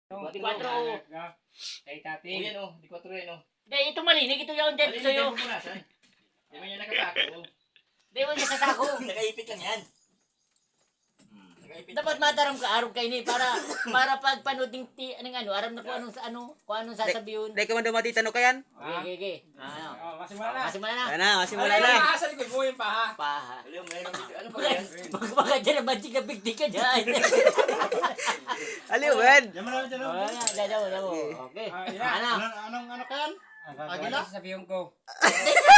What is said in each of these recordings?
Di 4. Kay Tati. O yan o, di 4 yan o. Hindi, ito malinig. Ito yung dyan sa'yo. Malinig, pupunasan. Di mo yan nakapako. Hindi mo niya sa sako. Nakaipit lang yan. Nakaipit. Dapat mataram ka araw kayo ni para pag panood ng aram na kung anong sasabihin. Dahil ka man dumati tanong ka yan? Okay. Ano? Masimula na. Masimula na. Yan na, masimula na. Asa likod mo yung paha. Paha. Alam, mayroon dito. Ano pa yan? Baka dyan na magic ka bigti ka dyan. Aliw, man. Diyan mo na dyan. Damo. Okay. Ano? Anong kan? Agila? Sasabihin ko.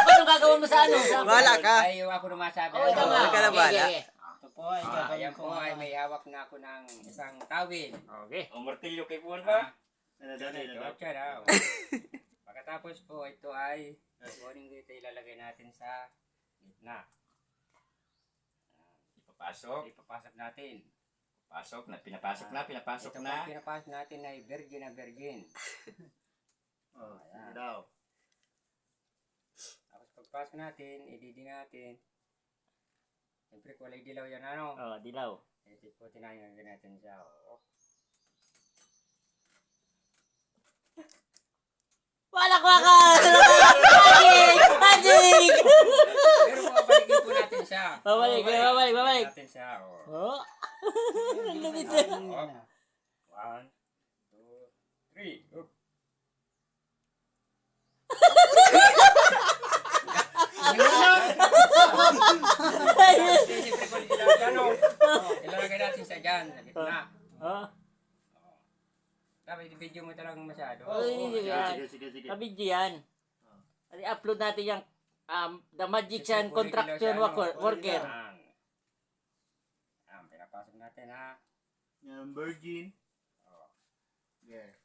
Paano gagawin mo sa ano? Bahala ka. Ayaw ako na masabi. Oo, tama. Huwag ka na bahala. Ito po, ayan po ay may hawak na ako ng isang tawil. Okay. O, martilyo kay Puan pa. Pagkatapos po, ito ay kunin dito ilalagay natin sa gitna. Ipapasok natin. Pinapasok na. Ito po pinapasok natin ay virgin na virgin. Sige daw. Tapos pagpasok natin, ididi natin. Siyempre kulay dilaw yan ano. Oh, dilaw. Ito po tinayang natin siya. Wala Magic! Pero babalikin po natin siya. Babalik. Natin siya. Oh. Ang lumit na. 1, 2, 3. Up. Siyempre kulay dilaw yan o. Ilalagay natin siya dyan. Sa gitna. Oh. Dapat i-video mo talagang masyado. Sige. Kabidyo yan. I-upload natin yung The Magician Contraction Worker. Pinapasok natin ha. Yan, virgin. Yeah.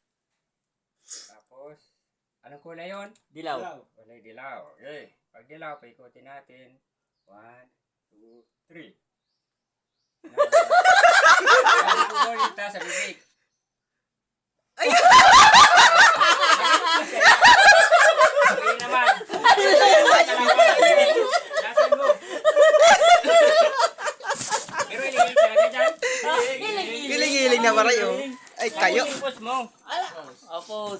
Tapos, anong kulay yun? Dilaw. Kulay dilaw. Okay. Pag dilaw, paikutin natin. 1, 2, 3. Ito sa bibig. Okay naman. Lasan mo. Pero iligay talaga dyan. Giling-giling na maray, oh. Ay, kayo. Post mo. Opo.